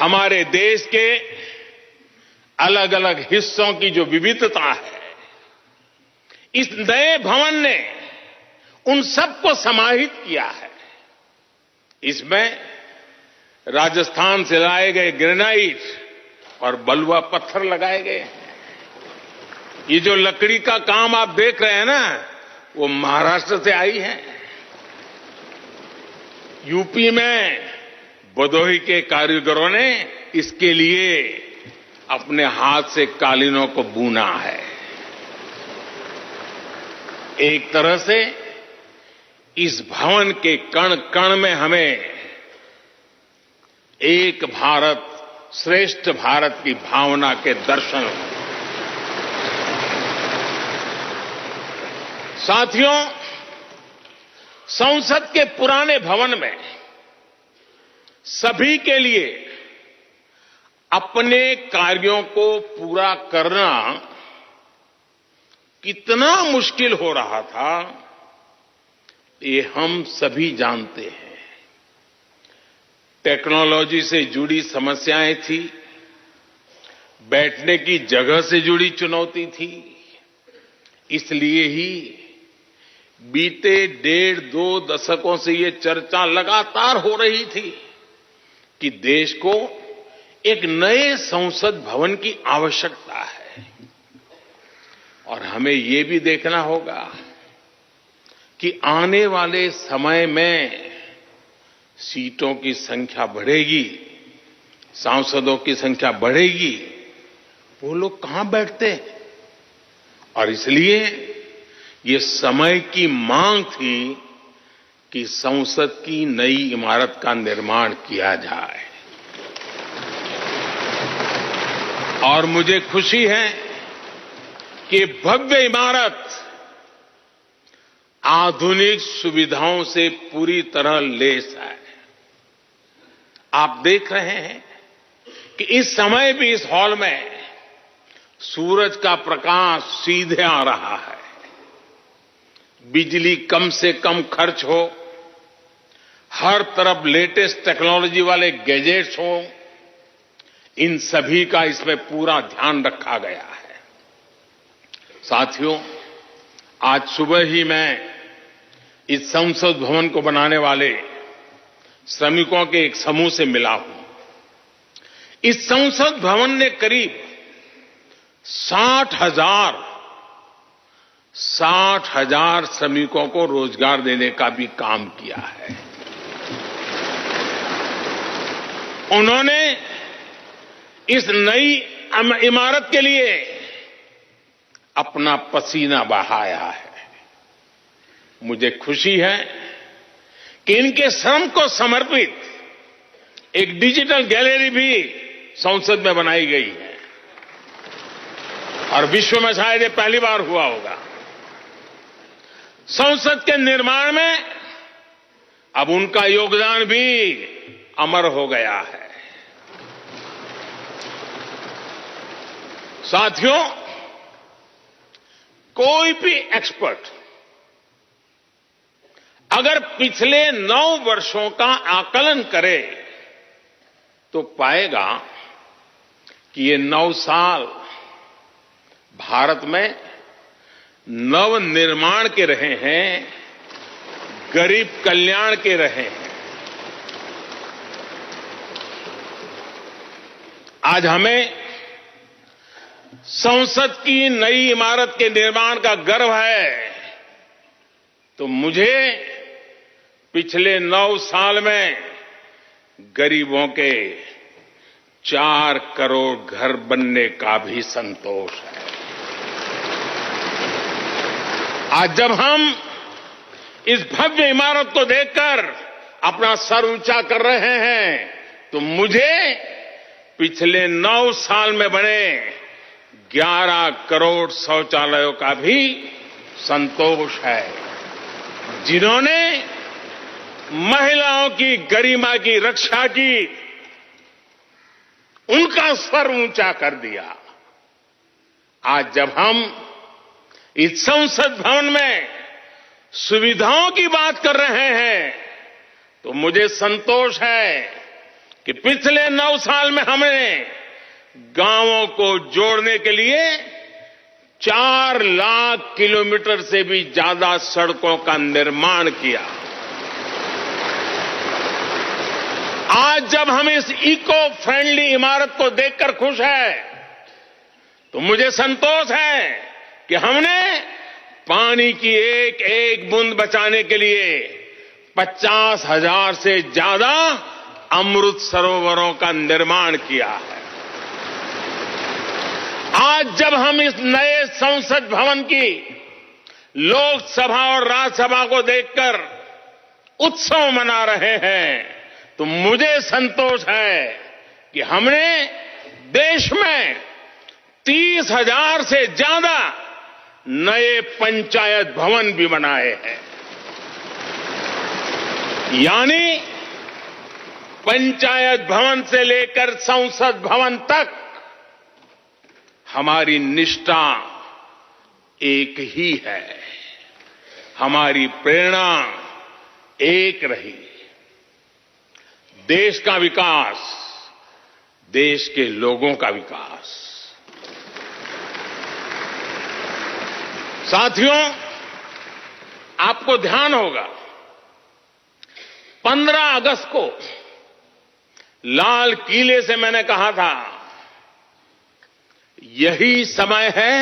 हमारे देश के अलग अलग हिस्सों की जो विविधता है, इस नए भवन ने उन सबको समाहित किया है। इसमें राजस्थान से लाए गए ग्रेनाइट और बलुआ पत्थर लगाए गए हैं। ये जो लकड़ी का काम आप देख रहे हैं ना, वो महाराष्ट्र से आई है। यूपी में भदोही के कारीगरों ने इसके लिए अपने हाथ से कालीनों को बुना है। एक तरह से इस भवन के कण कण में हमें एक भारत श्रेष्ठ भारत की भावना के दर्शन हो। साथियों, संसद के पुराने भवन में सभी के लिए अपने कार्यों को पूरा करना कितना मुश्किल हो रहा था, ये हम सभी जानते हैं। टेक्नोलॉजी से जुड़ी समस्याएं थी, बैठने की जगह से जुड़ी चुनौती थी। इसलिए ही बीते 1.5-2 दशकों से ये चर्चा लगातार हो रही थी कि देश को एक नए संसद भवन की आवश्यकता है। और हमें ये भी देखना होगा कि आने वाले समय में सीटों की संख्या बढ़ेगी, सांसदों की संख्या बढ़ेगी, वो लोग कहां बैठते हैं? और इसलिए ये समय की मांग थी कि संसद की नई इमारत का निर्माण किया जाए। और मुझे खुशी है कि भव्य इमारत आधुनिक सुविधाओं से पूरी तरह लैस है। आप देख रहे हैं कि इस समय भी इस हॉल में सूरज का प्रकाश सीधे आ रहा है। बिजली कम से कम खर्च हो, हर तरफ लेटेस्ट टेक्नोलॉजी वाले गैजेट्स हो, इन सभी का इसमें पूरा ध्यान रखा गया है। साथियों, आज सुबह ही मैं इस संसद भवन को बनाने वाले श्रमिकों के एक समूह से मिला हूं। इस संसद भवन ने करीब 60,000 श्रमिकों को रोजगार देने का भी काम किया है। उन्होंने इस नई इमारत के लिए अपना पसीना बहाया है। मुझे खुशी है कि इनके श्रम को समर्पित एक डिजिटल गैलरी भी संसद में बनाई गई है और विश्व में शायद ये पहली बार हुआ होगा। संसद के निर्माण में अब उनका योगदान भी अमर हो गया है। साथियों, कोई भी एक्सपर्ट अगर पिछले 9 वर्षों का आकलन करे तो पाएगा कि ये 9 साल भारत में नव निर्माण के रहे हैं, गरीब कल्याण के रहे हैं। आज हमें संसद की नई इमारत के निर्माण का गर्व है, तो मुझे पिछले 9 साल में गरीबों के 4 करोड़ घर बनने का भी संतोष है। आज जब हम इस भव्य इमारत को देखकर अपना सर ऊंचा कर रहे हैं, तो मुझे पिछले 9 साल में बने 11 करोड़ शौचालयों का भी संतोष है, जिन्होंने महिलाओं की गरिमा की रक्षा की, उनका सर ऊंचा कर दिया। आज जब हम इस संसद भवन में सुविधाओं की बात कर रहे हैं, तो मुझे संतोष है कि पिछले 9 साल में हमने गांवों को जोड़ने के लिए 4 लाख किलोमीटर से भी ज्यादा सड़कों का निर्माण किया। आज जब हम इस इको फ्रेंडली इमारत को देखकर खुश हैं, तो मुझे संतोष है कि हमने पानी की एक एक बूंद बचाने के लिए 50,000 से ज्यादा अमृत सरोवरों का निर्माण किया है। आज जब हम इस नए संसद भवन की लोकसभा और राज्यसभा को देखकर उत्सव मना रहे हैं, तो मुझे संतोष है कि हमने देश में 30,000 से ज्यादा नए पंचायत भवन भी बनाए हैं। यानी पंचायत भवन से लेकर संसद भवन तक हमारी निष्ठा एक ही है, हमारी प्रेरणा एक रही। देश का विकास, देश के लोगों का विकास। साथियों, आपको ध्यान होगा 15 अगस्त को लाल किले से मैंने कहा था, यही समय है,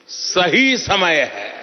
सही समय है।